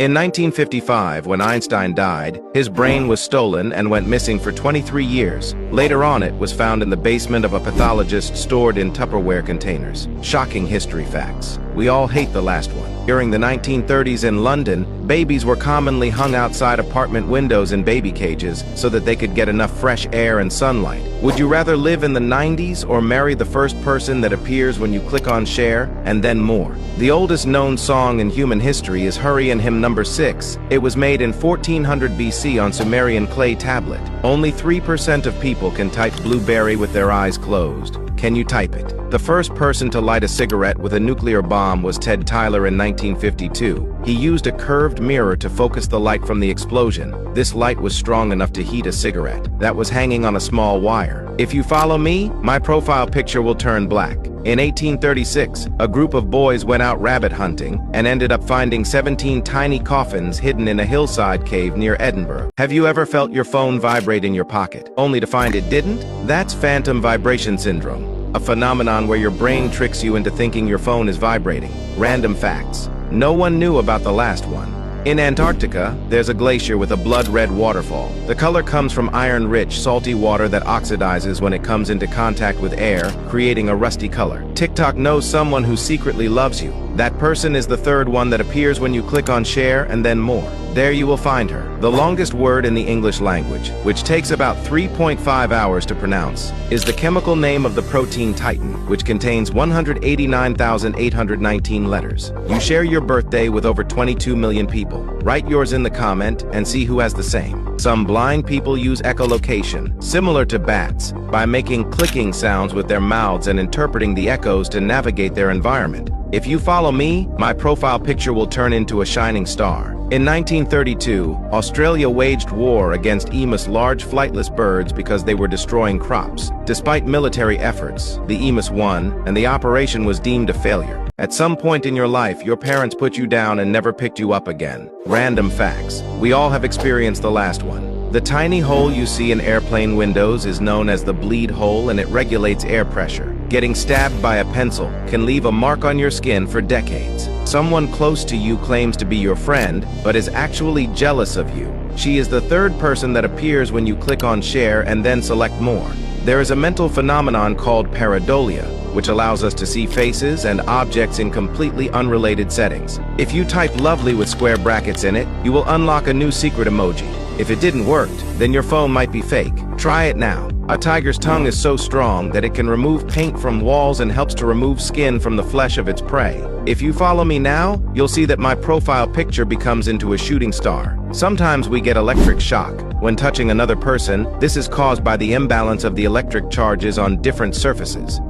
In 1955, when Einstein died, his brain was stolen and went missing for 23 years. Later on, it was found in the basement of a pathologist stored in Tupperware containers. Shocking history facts. We all hate the last one. During the 1930s in London, babies were commonly hung outside apartment windows in baby cages so that they could get enough fresh air and sunlight. Would you rather live in the 90s or marry the first person that appears when you click on share, and then more? The oldest known song in human history is Hurry and Hymn Number 6. It was made in 1400 BC on Sumerian clay tablet. Only 3% of people can type blueberry with their eyes closed. Can you type it? The first person to light a cigarette with a nuclear bomb was Ted Tyler in 1952. He used a curved mirror to focus the light from the explosion. This light was strong enough to heat a cigarette that was hanging on a small wire. If you follow me, my profile picture will turn black. In 1836, a group of boys went out rabbit hunting and ended up finding 17 tiny coffins hidden in a hillside cave near Edinburgh. Have you ever felt your phone vibrate in your pocket, only to find it didn't? That's phantom vibration syndrome, a phenomenon where your brain tricks you into thinking your phone is vibrating. Random facts. No one knew about the last one. In Antarctica, there's a glacier with a blood-red waterfall. The color comes from iron-rich, salty water that oxidizes when it comes into contact with air, creating a rusty color. TikTok knows someone who secretly loves you. That person is the third one that appears when you click on share and then more. There you will find her. The longest word in the English language, which takes about 3.5 hours to pronounce, is the chemical name of the protein titin, which contains 189,819 letters. You share your birthday with over 22 million people. Write yours in the comment and see who has the same. Some blind people use echolocation, similar to bats, by making clicking sounds with their mouths and interpreting the echoes to navigate their environment. If you follow me, my profile picture will turn into a shining star. In 1932, Australia waged war against emus, large flightless birds, because they were destroying crops. Despite military efforts, the emus won, and the operation was deemed a failure. At some point in your life, your parents put you down and never picked you up again. Random facts. We all have experienced the last one. The tiny hole you see in airplane windows is known as the bleed hole, and it regulates air pressure. Getting stabbed by a pencil can leave a mark on your skin for decades. Someone close to you claims to be your friend, but is actually jealous of you. She is the third person that appears when you click on share and then select more. There is a mental phenomenon called pareidolia, which allows us to see faces and objects in completely unrelated settings. If you type lovely with square brackets in it, you will unlock a new secret emoji. If it didn't work, then your phone might be fake. Try it now. A tiger's tongue is so strong that it can remove paint from walls and helps to remove skin from the flesh of its prey. If you follow me now, you'll see that my profile picture becomes into a shooting star. Sometimes we get electric shock when touching another person. This is caused by the imbalance of the electric charges on different surfaces.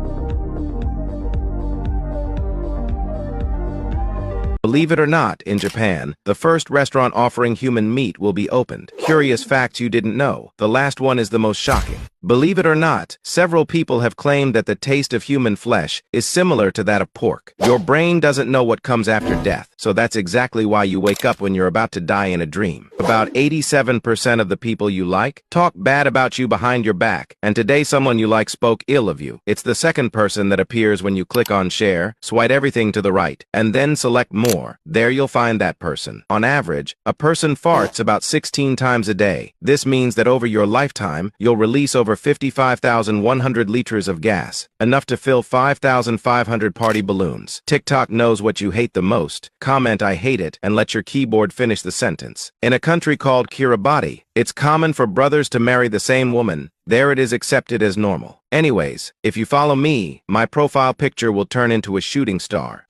Believe it or not, in Japan, the first restaurant offering human meat will be opened. Curious facts you didn't know. The last one is the most shocking. Believe it or not, several people have claimed that the taste of human flesh is similar to that of pork. Your brain doesn't know what comes after death, so that's exactly why you wake up when you're about to die in a dream. About 87% of the people you like talk bad about you behind your back, and today someone you like spoke ill of you. It's the second person that appears when you click on share, swipe everything to the right, and then select more. There you'll find that person. On average, a person farts about 16 times a day. This means that over your lifetime, you'll release over 55,100 liters of gas, enough to fill 5,500 party balloons. TikTok knows what you hate the most. Comment "I hate it" and let your keyboard finish the sentence. In a country called Kiribati, it's common for brothers to marry the same woman. There it is accepted as normal. Anyways, if you follow me, my profile picture will turn into a shooting star.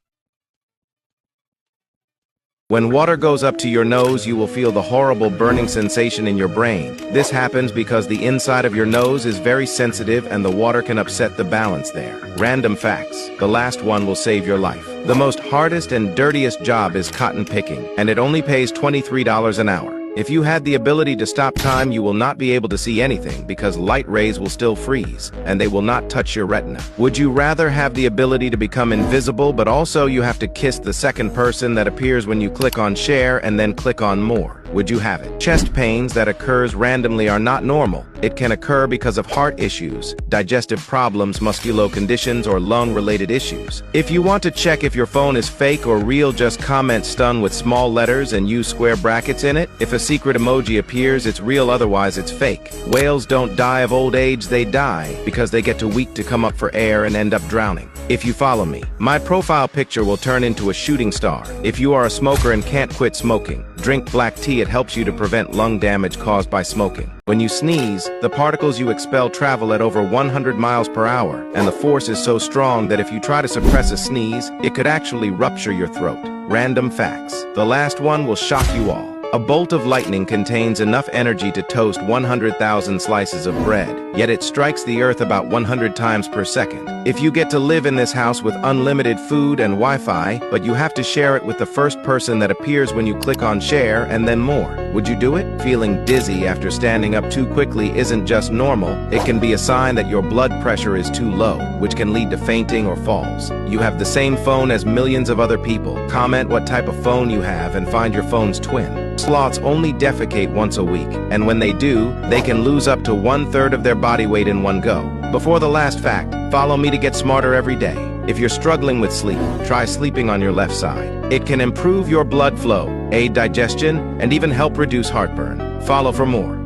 When water goes up to your nose, you will feel the horrible burning sensation in your brain. This happens because the inside of your nose is very sensitive and the water can upset the balance there. Random facts. The last one will save your life. The most hardest and dirtiest job is cotton picking, and it only pays $23 an hour. If you had the ability to stop time, you will not be able to see anything because light rays will still freeze, and they will not touch your retina. Would you rather have the ability to become invisible, but also you have to kiss the second person that appears when you click on share and then click on more? Would you have it? Chest pains that occurs randomly are not normal. It can occur because of heart issues, digestive problems, musculo conditions, or lung-related issues. If you want to check if your phone is fake or real, just comment "stun" with small letters and use square brackets in it. If a secret emoji appears, it's real, otherwise it's fake. Whales don't die of old age, they die because they get too weak to come up for air and end up drowning. If you follow me, my profile picture will turn into a shooting star. If you are a smoker and can't quit smoking, drink black tea. It helps you to prevent lung damage caused by smoking. When you sneeze, the particles you expel travel at over 100 miles per hour, and the force is so strong that if you try to suppress a sneeze, it could actually rupture your throat. Random facts. The last one will shock you all. A bolt of lightning contains enough energy to toast 100,000 slices of bread, yet it strikes the earth about 100 times per second. If you get to live in this house with unlimited food and Wi-Fi, but you have to share it with the first person that appears when you click on share, and then more, would you do it? Feeling dizzy after standing up too quickly isn't just normal. It can be a sign that your blood pressure is too low, which can lead to fainting or falls. You have the same phone as millions of other people. Comment what type of phone you have and find your phone's twin. Sloths only defecate once a week, and when they do, they can lose up to 1/3 of their body weight in one go. Before the last fact, follow me to get smarter every day. If you're struggling with sleep, try sleeping on your left side. It can improve your blood flow, aid digestion, and even help reduce heartburn. Follow for more.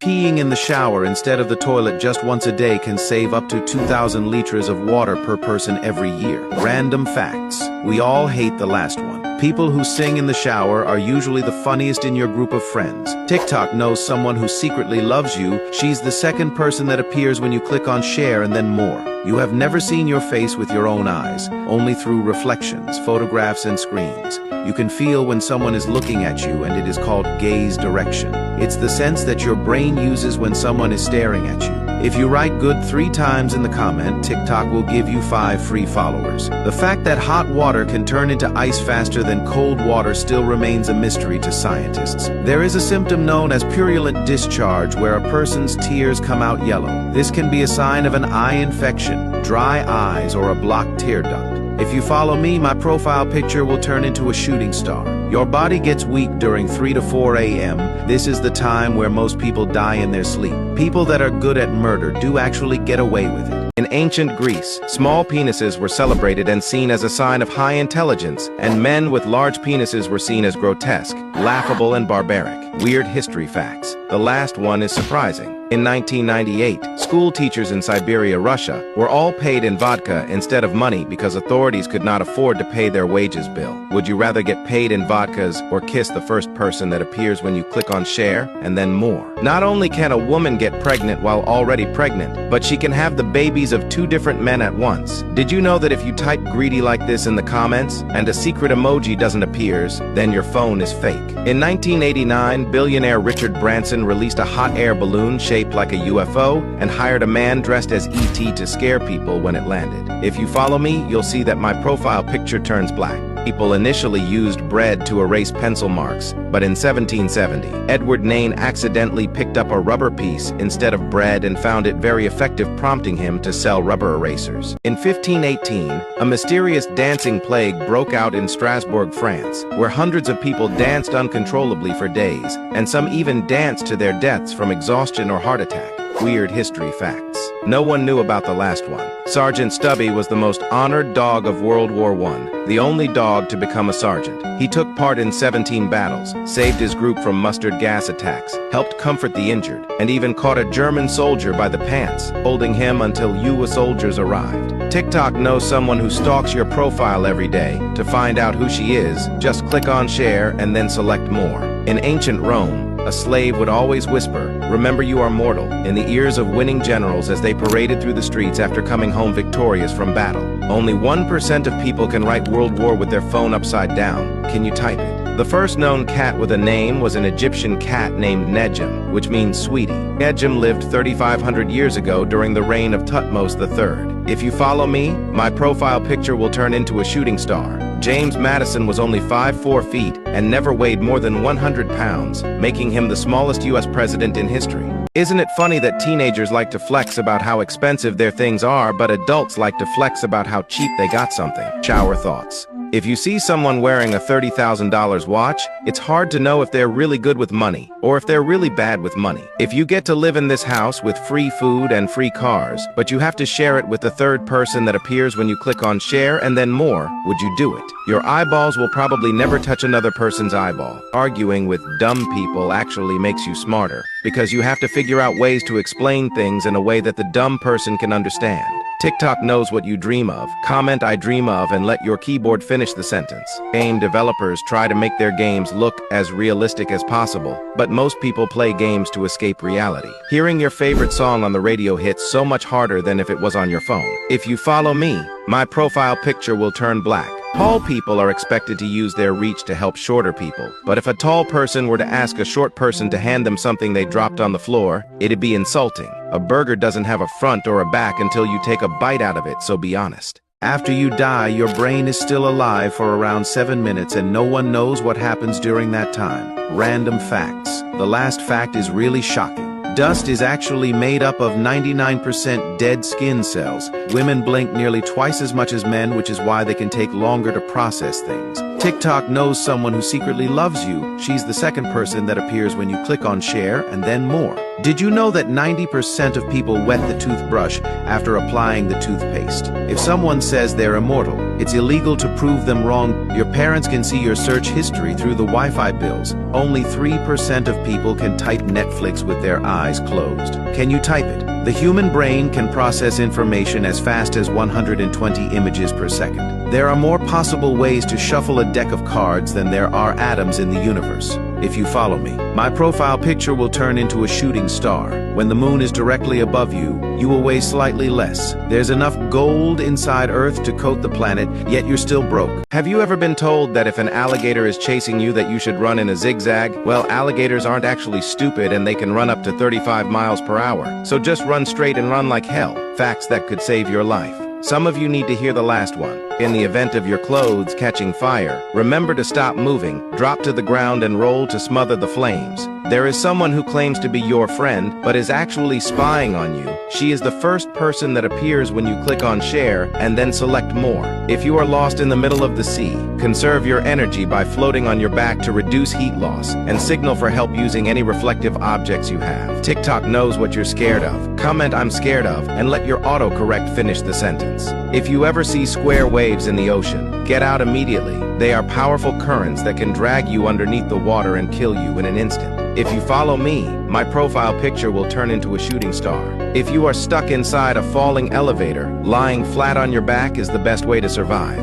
Peeing in the shower instead of the toilet just once a day can save up to 2,000 liters of water per person every year. Random facts. We all hate the last one. People who sing in the shower are usually the funniest in your group of friends. TikTok knows someone who secretly loves you. She's the second person that appears when you click on share, and then more. You have never seen your face with your own eyes, only through reflections, photographs, and screens. You can feel when someone is looking at you, and it is called gaze direction. It's the sense that your brain uses when someone is staring at you. If you write good 3 times in the comment, TikTok will give you 5 free followers. The fact that hot water can turn into ice faster than cold water still remains a mystery to scientists. There is a symptom known as purulent discharge, where a person's tears come out yellow. This can be a sign of an eye infection, dry eyes, or a blocked tear duct. If you follow me, my profile picture will turn into a shooting star. Your body gets weak during 3 to 4 a.m. This is the time where most people die in their sleep. People that are good at murder do actually get away with it. In ancient Greece, small penises were celebrated and seen as a sign of high intelligence, and men with large penises were seen as grotesque, laughable, and barbaric. Weird history facts. The last one is surprising. In 1998, school teachers in Siberia, Russia, were all paid in vodka instead of money because authorities could not afford to pay their wages bill. Would you rather get paid in vodkas or kiss the first person that appears when you click on share, and then more? Not only can a woman get pregnant while already pregnant, but she can have the babies of 2 different men at once. Did you know that if you type greedy like this in the comments and a secret emoji doesn't appear, then your phone is fake? In 1989, billionaire Richard Branson released a hot air balloon shaped like a UFO and hired a man dressed as ET to scare people when it landed. If you follow me, you'll see that my profile picture turns black. People initially used bread to erase pencil marks, but in 1770, Edward Nain accidentally picked up a rubber piece instead of bread and found it very effective, prompting him to sell rubber erasers. In 1518, a mysterious dancing plague broke out in Strasbourg, France, where hundreds of people danced uncontrollably for days, and some even danced to their deaths from exhaustion or heart attack. Weird history facts. No one knew about the last one. Sergeant Stubby was the most honored dog of World War I, the only dog to become a sergeant. He took part in 17 battles, saved his group from mustard gas attacks, helped comfort the injured, and even caught a German soldier by the pants, holding him until US soldiers arrived. TikTok knows someone who stalks your profile every day. To find out who she is, just click on share and then select more. In ancient Rome, a slave would always whisper, "Remember you are mortal," in the ears of winning generals as they paraded through the streets after coming home victorious from battle. Only 1% of people can write World War with their phone upside down. Can you type it? The first known cat with a name was an Egyptian cat named Nejim, which means sweetie. Nejim lived 3,500 years ago during the reign of Thutmose III. If you follow me, my profile picture will turn into a shooting star. James Madison was only 5'4" and never weighed more than 100 pounds, making him the smallest US president in history. Isn't it funny that teenagers like to flex about how expensive their things are, but adults like to flex about how cheap they got something? Shower thoughts. If you see someone wearing a $30,000 watch, it's hard to know if they're really good with money or if they're really bad with money. If you get to live in this house with free food and free cars, but you have to share it with the third person that appears when you click on share and then more, would you do it? Your eyeballs will probably never touch another person's eyeball. Arguing with dumb people actually makes you smarter, because you have to figure out ways to explain things in a way that the dumb person can understand. TikTok knows what you dream of. Comment "I dream of" and let your keyboard finish the sentence. Game developers try to make their games look as realistic as possible, but most people play games to escape reality. Hearing your favorite song on the radio hits so much harder than if it was on your phone. If you follow me, my profile picture will turn black. Tall people are expected to use their reach to help shorter people, but if a tall person were to ask a short person to hand them something they dropped on the floor, it'd be insulting. A burger doesn't have a front or a back until you take a bite out of it, so be honest. After you die, your brain is still alive for around 7 minutes and no one knows what happens during that time. Random facts. The last fact is really shocking. Dust is actually made up of 99% dead skin cells. Women blink nearly twice as much as men, which is why they can take longer to process things. TikTok knows someone who secretly loves you. She's the second person that appears when you click on share and then more. Did you know that 90% of people wet the toothbrush after applying the toothpaste? If someone says they're immortal, it's illegal to prove them wrong. Your parents can see your search history through the Wi-Fi bills. Only 3% of people can type Netflix with their eyes closed. Can you type it? The human brain can process information as fast as 120 images per second. There are more possible ways to shuffle a deck of cards than there are atoms in the universe. If you follow me, my profile picture will turn into a shooting star. When the moon is directly above you, you will weigh slightly less. There's enough gold inside Earth to coat the planet, yet you're still broke. Have you ever been told that if an alligator is chasing you that you should run in a zigzag? Well, alligators aren't actually stupid and they can run up to 35 miles per hour. So just run straight and run like hell. Facts that could save your life. Some of you need to hear the last one. In the event of your clothes catching fire, remember to stop moving, drop to the ground and roll to smother the flames. There is someone who claims to be your friend, but is actually spying on you. She is the first person that appears when you click on share and then select more. If you are lost in the middle of the sea, conserve your energy by floating on your back to reduce heat loss, and signal for help using any reflective objects you have. TikTok knows what you're scared of. Comment "I'm scared of" and let your autocorrect finish the sentence. If you ever see square waves in the ocean, get out immediately. They are powerful currents that can drag you underneath the water and kill you in an instant. If you follow me, my profile picture will turn into a shooting star. If you are stuck inside a falling elevator, lying flat on your back is the best way to survive.